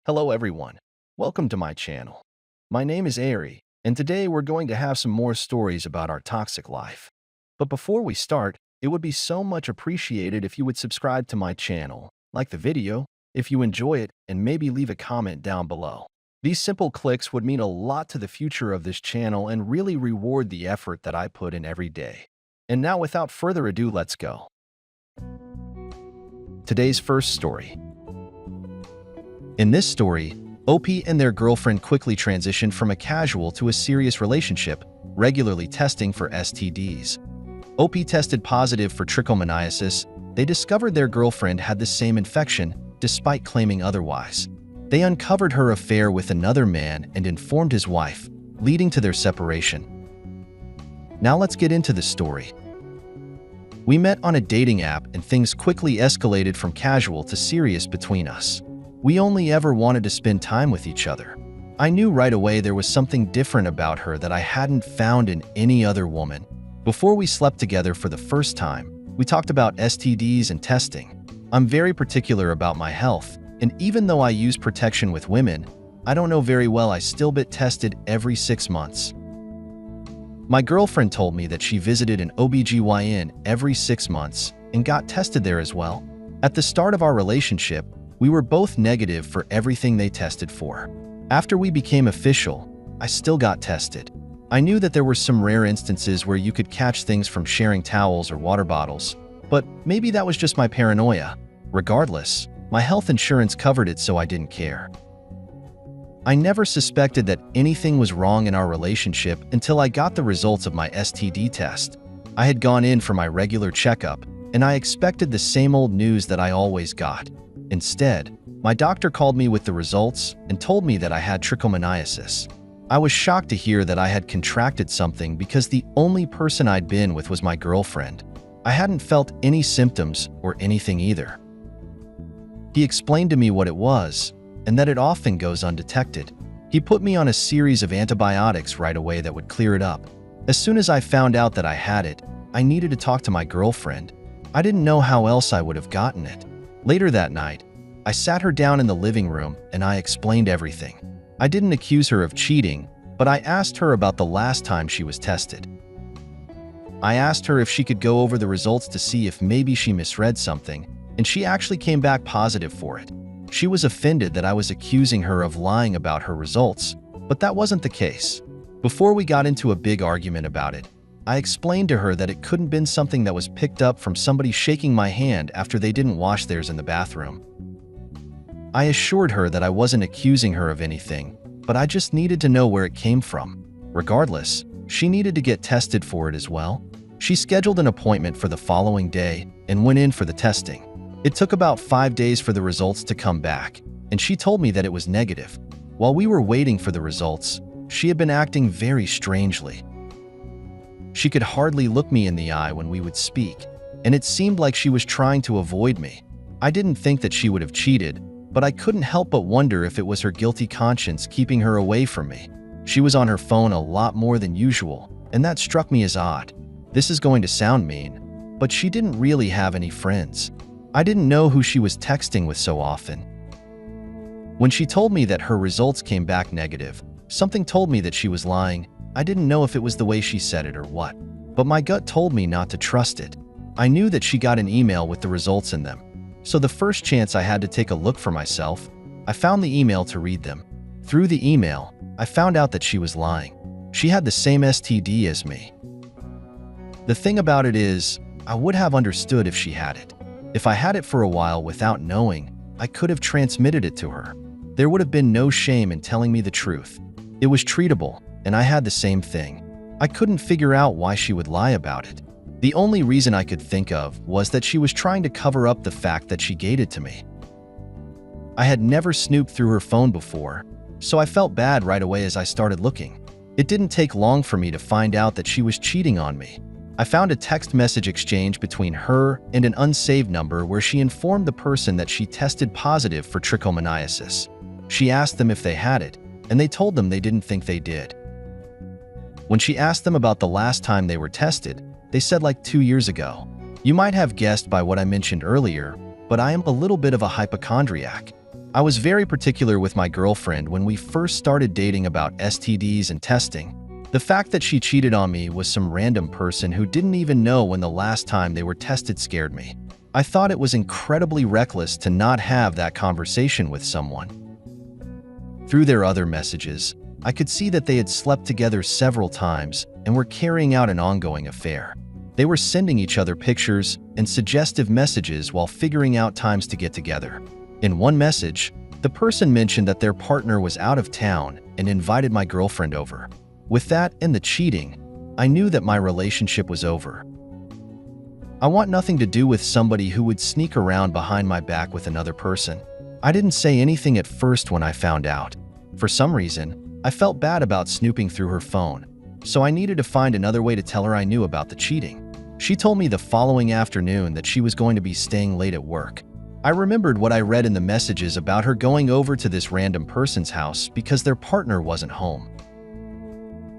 Hello everyone, welcome to my channel. My name is Ari, and today we're going to have some more stories about our toxic life. But before we start, it would be so much appreciated if you would subscribe to my channel, like the video, if you enjoy it, and maybe leave a comment down below. These simple clicks would mean a lot to the future of this channel and really reward the effort that I put in every day. And now without further ado, let's go. Today's first story. In this story, OP and their girlfriend quickly transitioned from a casual to a serious relationship, regularly testing for STDs. OP tested positive for trichomoniasis. They discovered their girlfriend had the same infection, despite claiming otherwise. They uncovered her affair with another man and informed his wife, leading to their separation. Now let's get into the story. We met on a dating app and things quickly escalated from casual to serious between us. We only ever wanted to spend time with each other. I knew right away there was something different about her that I hadn't found in any other woman. Before we slept together for the first time, we talked about STDs and testing. I'm very particular about my health, and even though I use protection with women, I don't know very well I still get tested every 6 months. My girlfriend told me that she visited an OBGYN every 6 months and got tested there as well. At the start of our relationship, we were both negative for everything they tested for. After we became official, I still got tested. I knew that there were some rare instances where you could catch things from sharing towels or water bottles, but maybe that was just my paranoia. Regardless, my health insurance covered it, so I didn't care. I never suspected that anything was wrong in our relationship until I got the results of my STD test. I had gone in for my regular checkup, and I expected the same old news that I always got. Instead, my doctor called me with the results and told me that I had trichomoniasis. I was shocked to hear that I had contracted something because the only person I'd been with was my girlfriend. I hadn't felt any symptoms or anything either. He explained to me what it was and that it often goes undetected. He put me on a series of antibiotics right away that would clear it up. As soon as I found out that I had it, I needed to talk to my girlfriend. I didn't know how else I would have gotten it. Later that night, I sat her down in the living room and I explained everything. I didn't accuse her of cheating, but I asked her about the last time she was tested. I asked her if she could go over the results to see if maybe she misread something, and she actually came back positive for it. She was offended that I was accusing her of lying about her results, but that wasn't the case. Before we got into a big argument about it, I explained to her that it couldn't been something that was picked up from somebody shaking my hand after they didn't wash theirs in the bathroom. I assured her that I wasn't accusing her of anything, but I just needed to know where it came from. Regardless, she needed to get tested for it as well. She scheduled an appointment for the following day and went in for the testing. It took about 5 days for the results to come back, and she told me that it was negative. While we were waiting for the results, she had been acting very strangely. She could hardly look me in the eye when we would speak, and it seemed like she was trying to avoid me. I didn't think that she would have cheated, but I couldn't help but wonder if it was her guilty conscience keeping her away from me. She was on her phone a lot more than usual, and that struck me as odd. This is going to sound mean, but she didn't really have any friends. I didn't know who she was texting with so often. When she told me that her results came back negative, something told me that she was lying. I didn't know if it was the way she said it or what, but my gut told me not to trust it. I knew that she got an email with the results in them, so the first chance I had to take a look for myself, I found the email to read them. Through the email, I found out that she was lying. She had the same STD as me. The thing about it is, I would have understood if she had it. If I had it for a while without knowing, I could have transmitted it to her. There would have been no shame in telling me the truth. It was treatable, and I had the same thing. I couldn't figure out why she would lie about it. The only reason I could think of was that she was trying to cover up the fact that she gave it to me. I had never snooped through her phone before, so I felt bad right away as I started looking. It didn't take long for me to find out that she was cheating on me. I found a text message exchange between her and an unsaved number where she informed the person that she tested positive for trichomoniasis. She asked them if they had it, and they told them they didn't think they did. When she asked them about the last time they were tested, they said like 2 years ago. You might have guessed by what I mentioned earlier, but I am a little bit of a hypochondriac. I was very particular with my girlfriend when we first started dating about STDs and testing. The fact that she cheated on me with some random person who didn't even know when the last time they were tested scared me. I thought it was incredibly reckless to not have that conversation with someone. Through their other messages, I could see that they had slept together several times and were carrying out an ongoing affair. They were sending each other pictures and suggestive messages while figuring out times to get together. In one message, the person mentioned that their partner was out of town and invited my girlfriend over. With that and the cheating, I knew that my relationship was over. I want nothing to do with somebody who would sneak around behind my back with another person. I didn't say anything at first when I found out. For some reason, I felt bad about snooping through her phone, so I needed to find another way to tell her I knew about the cheating. She told me the following afternoon that she was going to be staying late at work. I remembered what I read in the messages about her going over to this random person's house because their partner wasn't home.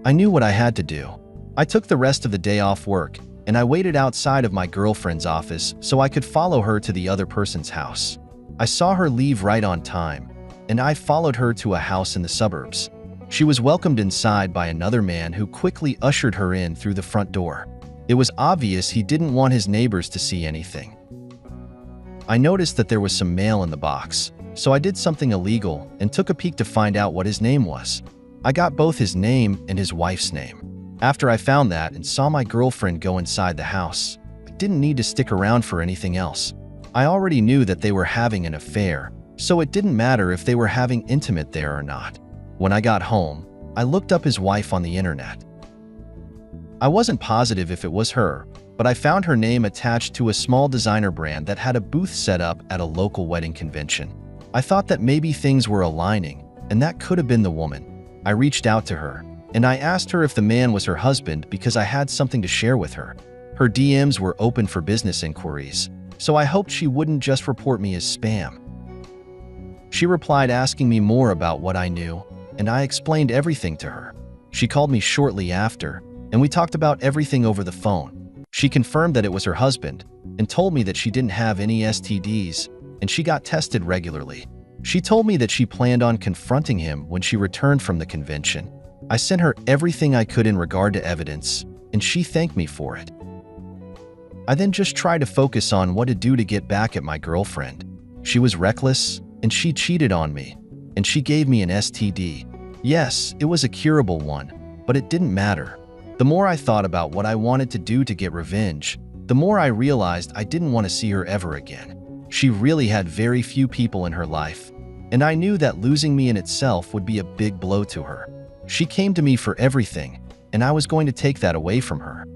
I knew what I had to do. I took the rest of the day off work, and I waited outside of my girlfriend's office so I could follow her to the other person's house. I saw her leave right on time, and I followed her to a house in the suburbs. She was welcomed inside by another man who quickly ushered her in through the front door. It was obvious he didn't want his neighbors to see anything. I noticed that there was some mail in the box, so I did something illegal and took a peek to find out what his name was. I got both his name and his wife's name. After I found that and saw my girlfriend go inside the house, I didn't need to stick around for anything else. I already knew that they were having an affair, so it didn't matter if they were having intimate there or not. When I got home, I looked up his wife on the internet. I wasn't positive if it was her, but I found her name attached to a small designer brand that had a booth set up at a local wedding convention. I thought that maybe things were aligning, and that could have been the woman. I reached out to her, and I asked her if the man was her husband because I had something to share with her. Her DMs were open for business inquiries, so I hoped she wouldn't just report me as spam. She replied asking me more about what I knew, and I explained everything to her. She called me shortly after, and we talked about everything over the phone. She confirmed that it was her husband and told me that she didn't have any STDs and she got tested regularly. She told me that she planned on confronting him when she returned from the convention. I sent her everything I could in regard to evidence, and she thanked me for it. I then just tried to focus on what to do to get back at my girlfriend. She was reckless, and she cheated on me, and she gave me an STD. Yes, it was a curable one, but it didn't matter. The more I thought about what I wanted to do to get revenge, the more I realized I didn't want to see her ever again. She really had very few people in her life, and I knew that losing me in itself would be a big blow to her. She came to me for everything, and I was going to take that away from her.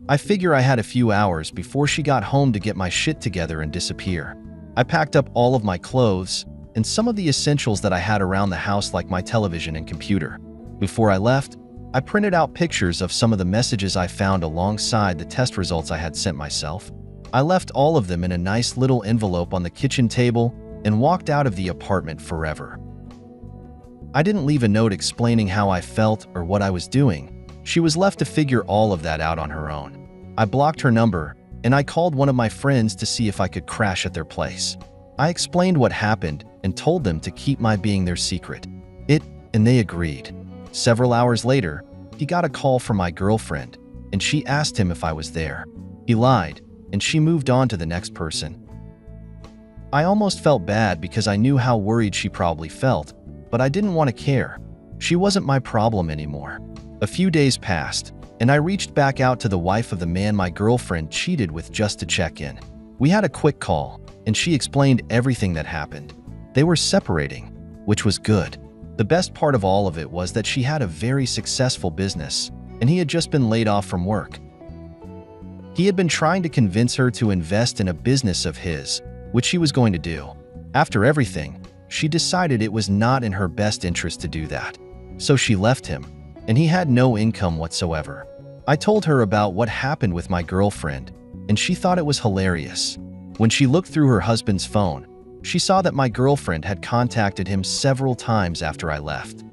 I figure I had a few hours before she got home to get my shit together and disappear. I packed up all of my clothes and some of the essentials that I had around the house like my television and computer. Before I left, I printed out pictures of some of the messages I found alongside the test results I had sent myself. I left all of them in a nice little envelope on the kitchen table and walked out of the apartment forever. I didn't leave a note explaining how I felt or what I was doing. She was left to figure all of that out on her own. I blocked her number, and I called one of my friends to see if I could crash at their place. I explained what happened and told them to keep my being their secret. And they agreed. Several hours later, he got a call from my girlfriend, and she asked him if I was there. He lied, and she moved on to the next person. I almost felt bad because I knew how worried she probably felt, but I didn't want to care. She wasn't my problem anymore. A few days passed, and I reached back out to the wife of the man my girlfriend cheated with just to check in. We had a quick call, and she explained everything that happened. They were separating, which was good. The best part of all of it was that she had a very successful business, and he had just been laid off from work. He had been trying to convince her to invest in a business of his, which she was going to do. After everything, she decided it was not in her best interest to do that. So she left him, and he had no income whatsoever. I told her about what happened with my girlfriend, and she thought it was hilarious. When she looked through her husband's phone, she saw that my girlfriend had contacted him several times after I left.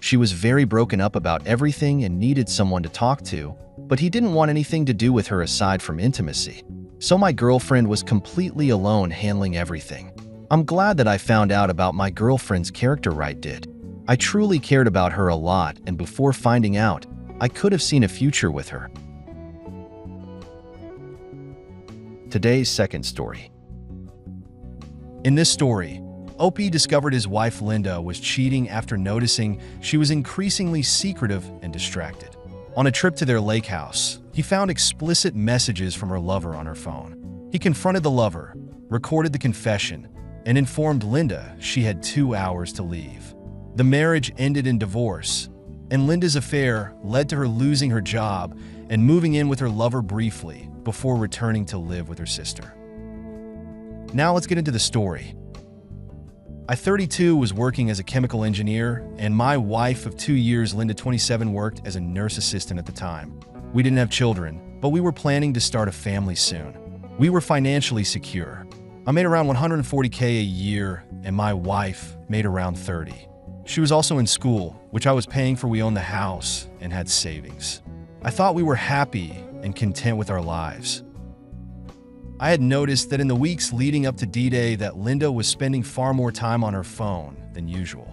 She was very broken up about everything and needed someone to talk to, but he didn't want anything to do with her aside from intimacy. So my girlfriend was completely alone handling everything. I'm glad that I found out about my girlfriend's character right did. I truly cared about her a lot, and before finding out, I could have seen a future with her. Today's second story. In this story, OP discovered his wife Linda was cheating after noticing she was increasingly secretive and distracted. On a trip to their lake house, he found explicit messages from her lover on her phone. He confronted the lover, recorded the confession, and informed Linda she had 2 hours to leave. The marriage ended in divorce, and Linda's affair led to her losing her job and moving in with her lover briefly before returning to live with her sister. Now let's get into the story. I, 32, was working as a chemical engineer, and my wife of 2 years, Linda, 27, worked as a nurse assistant at the time. We didn't have children, but we were planning to start a family soon. We were financially secure. I made around $140K a year, and my wife made around 30. She was also in school, which I was paying for. We owned the house and had savings. I thought we were happy and content with our lives. I had noticed that in the weeks leading up to D-Day that Linda was spending far more time on her phone than usual.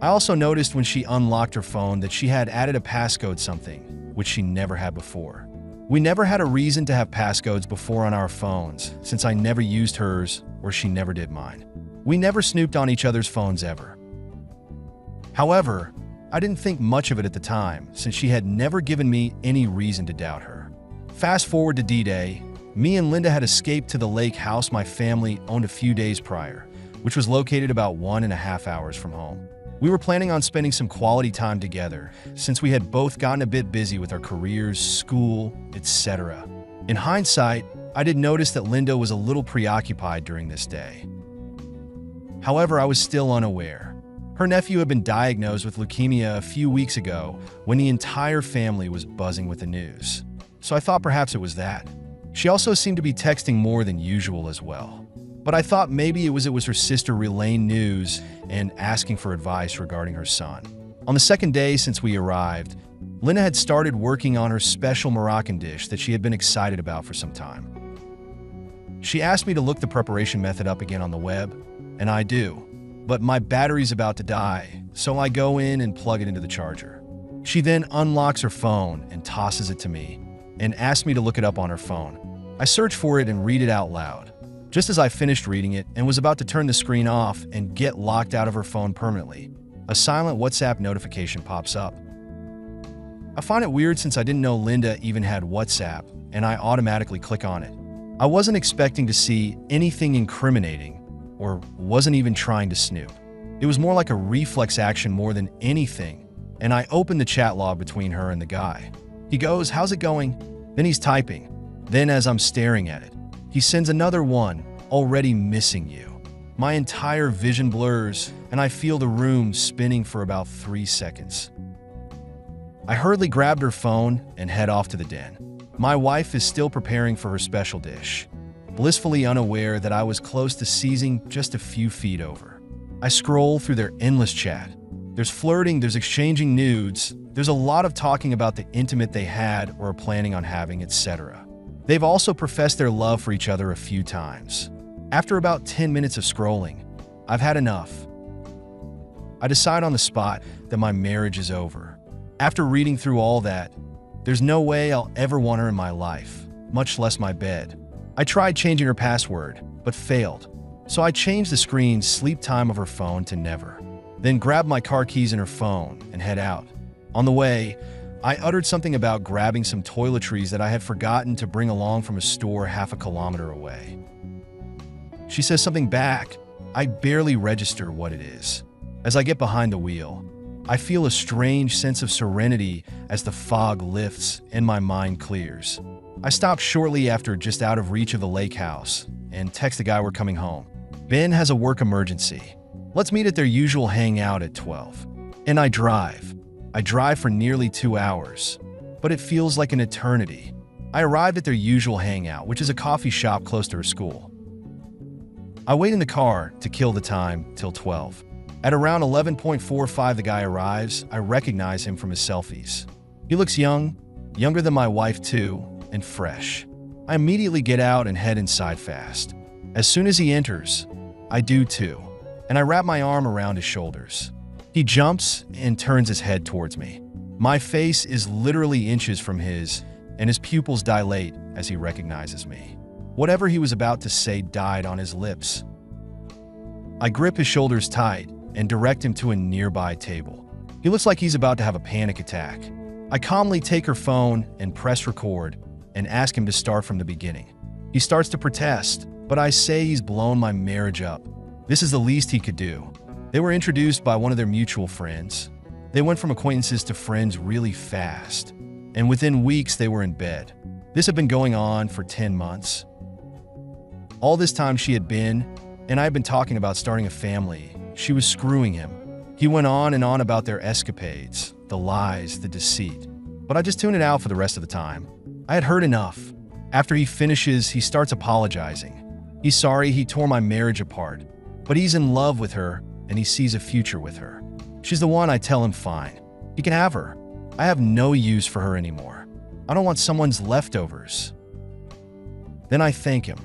I also noticed when she unlocked her phone that she had added a passcode, something which she never had before. We never had a reason to have passcodes before on our phones, since I never used hers or she never did mine. We never snooped on each other's phones ever. However, I didn't think much of it at the time, since she had never given me any reason to doubt her. Fast forward to D-Day, me and Linda had escaped to the lake house my family owned a few days prior, which was located about 1.5 hours from home. We were planning on spending some quality time together, since we had both gotten a bit busy with our careers, school, etc. In hindsight, I did notice that Linda was a little preoccupied during this day. However, I was still unaware. Her nephew had been diagnosed with leukemia a few weeks ago when the entire family was buzzing with the news. So I thought perhaps it was that. She also seemed to be texting more than usual as well. But I thought maybe it was her sister relaying news and asking for advice regarding her son. On the second day since we arrived, Linda had started working on her special Moroccan dish that she had been excited about for some time. She asked me to look the preparation method up again on the web, and I do. But my battery's about to die, so I go in and plug it into the charger. She then unlocks her phone and tosses it to me, and asked me to look it up on her phone. I search for it and read it out loud. Just as I finished reading it and was about to turn the screen off and get locked out of her phone permanently, a silent WhatsApp notification pops up. I find it weird since I didn't know Linda even had WhatsApp, and I automatically click on it. I wasn't expecting to see anything incriminating, or wasn't even trying to snoop. It was more like a reflex action more than anything, and I opened the chat log between her and the guy. He goes, "How's it going?" Then he's typing. Then as I'm staring at it, he sends another one, "Already missing you." My entire vision blurs, and I feel the room spinning for about 3 seconds. I hurriedly grabbed her phone and head off to the den. My wife is still preparing for her special dish, blissfully unaware that I was close to seizing just a few feet over. I scroll through their endless chat. There's flirting, there's exchanging nudes, there's a lot of talking about the intimate they had or are planning on having, etc. They've also professed their love for each other a few times. After about 10 minutes of scrolling, I've had enough. I decide on the spot that my marriage is over. After reading through all that, there's no way I'll ever want her in my life, much less my bed. I tried changing her password, but failed. So I changed the screen sleep time of her phone to never. Then grabbed my car keys and her phone and head out. On the way, I uttered something about grabbing some toiletries that I had forgotten to bring along from a store half a kilometer away. She says something back. I barely register what it is. As I get behind the wheel, I feel a strange sense of serenity as the fog lifts and my mind clears. I stop shortly after just out of reach of the lake house and text the guy we're coming home. Ben has a work emergency. Let's meet at their usual hangout at 12. And I drive. I drive for nearly 2 hours, but it feels like an eternity. I arrived at their usual hangout, which is a coffee shop close to her school. I wait in the car to kill the time till 12. At around 11:45 the guy arrives. I recognize him from his selfies. He looks young, younger than my wife too, and fresh. I immediately get out and head inside fast. As soon as he enters, I do too. And I wrap my arm around his shoulders. He jumps and turns his head towards me. My face is literally inches from his, and his pupils dilate as he recognizes me. Whatever he was about to say died on his lips. I grip his shoulders tight and direct him to a nearby table. He looks like he's about to have a panic attack. I calmly take her phone and press record and ask him to start from the beginning. He starts to protest, but I say he's blown my marriage up. This is the least he could do. They were introduced by one of their mutual friends. They went from acquaintances to friends really fast, and within weeks they were in bed. This had been going on for 10 months. All this time she had been, and I had been talking about starting a family. She was screwing him. He went on and on about their escapades, the lies, the deceit. But I just tuned it out for the rest of the time. I had heard enough. After he finishes, he starts apologizing. He's sorry he tore my marriage apart, but he's in love with her and he sees a future with her. She's the one. I tell him fine. He can have her. I have no use for her anymore. I don't want someone's leftovers. Then I thank him.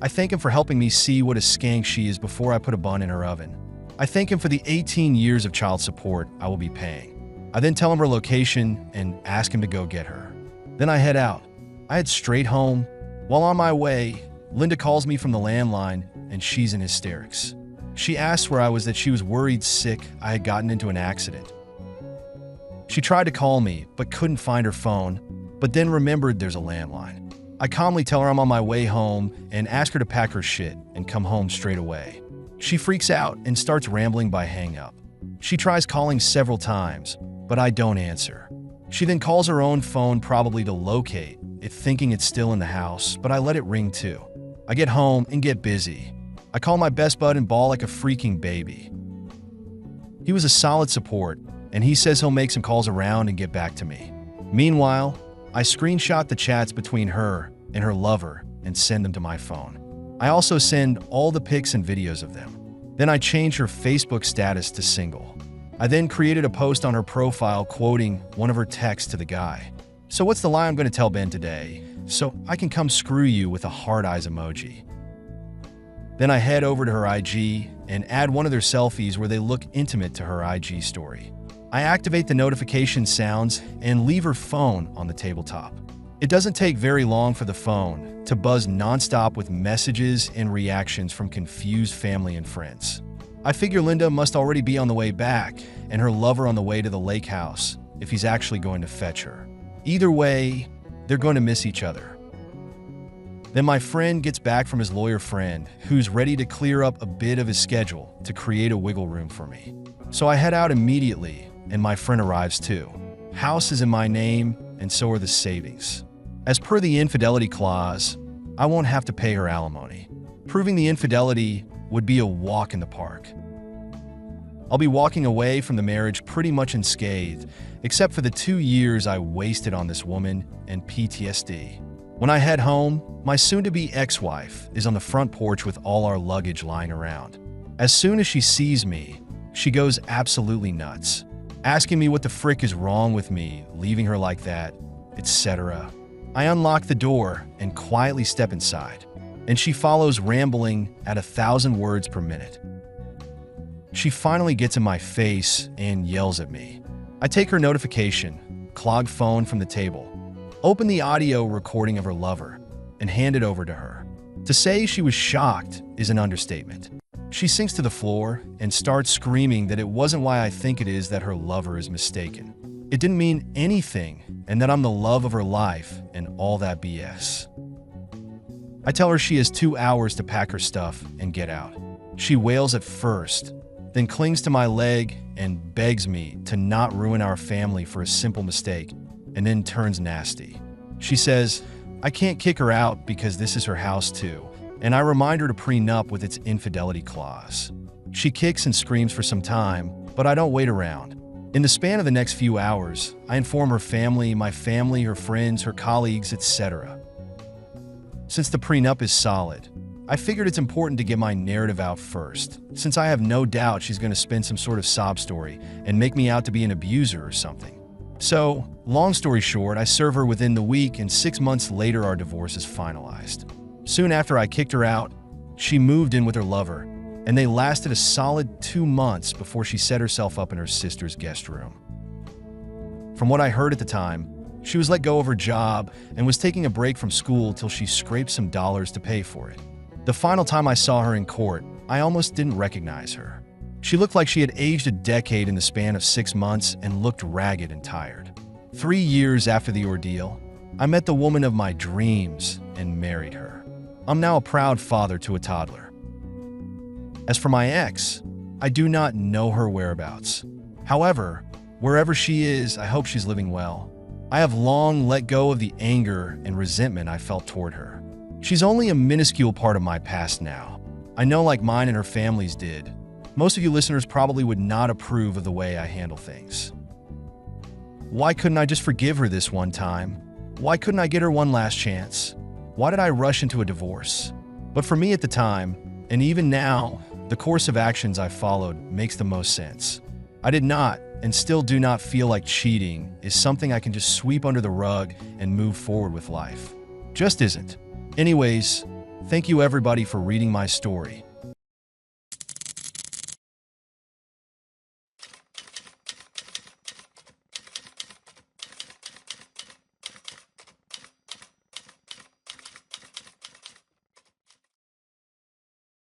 I thank him for helping me see what a skank she is before I put a bun in her oven. I thank him for the 18 years of child support I will be paying. I then tell him her location and ask him to go get her. Then I head out. I head straight home. While on my way, Linda calls me from the landline and she's in hysterics. She asks where I was, that she was worried sick I had gotten into an accident. She tried to call me but couldn't find her phone, but then remembered there's a landline. I calmly tell her I'm on my way home and ask her to pack her shit and come home straight away. She freaks out and starts rambling by hang up. She tries calling several times, but I don't answer. She then calls her own phone, probably to locate it, thinking it's still in the house, but I let it ring too. I get home and get busy. I call my best bud and bawl like a freaking baby. He was a solid support, and he says he'll make some calls around and get back to me. Meanwhile, I screenshot the chats between her and her lover and send them to my phone. I also send all the pics and videos of them. Then I change her Facebook status to single. I then created a post on her profile quoting one of her texts to the guy. So what's the lie I'm going to tell Ben today? So I can come screw you with a heart eyes emoji. Then I head over to her IG and add one of their selfies where they look intimate to her IG story. I activate the notification sounds and leave her phone on the tabletop. It doesn't take very long for the phone to buzz nonstop with messages and reactions from confused family and friends. I figure Linda must already be on the way back and her lover on the way to the lake house if he's actually going to fetch her. Either way, they're going to miss each other. Then my friend gets back from his lawyer friend, who's ready to clear up a bit of his schedule to create a wiggle room for me. So I head out immediately, and my friend arrives too. House is in my name, and so are the savings. As per the infidelity clause, I won't have to pay her alimony. Proving the infidelity would be a walk in the park. I'll be walking away from the marriage pretty much unscathed, except for the 2 years I wasted on this woman and PTSD. When I head home, my soon-to-be ex-wife is on the front porch with all our luggage lying around. As soon as she sees me, she goes absolutely nuts, asking me what the frick is wrong with me, leaving her like that, etc. I unlock the door and quietly step inside, and she follows, rambling at 1,000 words per minute. She finally gets in my face and yells at me. I take her notification, clogged phone from the table, open the audio recording of her lover, and hand it over to her. To say she was shocked is an understatement. She sinks to the floor and starts screaming that it wasn't why I think it is that her lover is mistaken. It didn't mean anything, and that I'm the love of her life and all that BS. I tell her she has 2 hours to pack her stuff and get out. She wails at first, then clings to my leg and begs me to not ruin our family for a simple mistake, and then turns nasty. She says, I can't kick her out because this is her house too, and I remind her to prenup with its infidelity clause. She kicks and screams for some time, but I don't wait around. In the span of the next few hours, I inform her family, my family, her friends, her colleagues, etc. Since the prenup is solid, I figured it's important to get my narrative out first, since I have no doubt she's going to spin some sort of sob story and make me out to be an abuser or something. So, long story short, I serve her within the week, and 6 months later our divorce is finalized. Soon after I kicked her out, she moved in with her lover, and they lasted a solid 2 months before she set herself up in her sister's guest room. From what I heard at the time, she was let go of her job and was taking a break from school till she scraped some dollars to pay for it. The final time I saw her in court, I almost didn't recognize her. She looked like she had aged a decade in the span of 6 months and looked ragged and tired. 3 years after the ordeal, I met the woman of my dreams and married her. I'm now a proud father to a toddler. As for my ex, I do not know her whereabouts. However, wherever she is, I hope she's living well. I have long let go of the anger and resentment I felt toward her. She's only a minuscule part of my past now. I know, like mine and her family's did, most of you listeners probably would not approve of the way I handle things. Why couldn't I just forgive her this one time? Why couldn't I get her one last chance? Why did I rush into a divorce? But for me at the time, and even now, the course of actions I followed makes the most sense. I did not, and still do not feel like cheating is something I can just sweep under the rug and move forward with life. Just isn't. Anyways, thank you everybody for reading my story.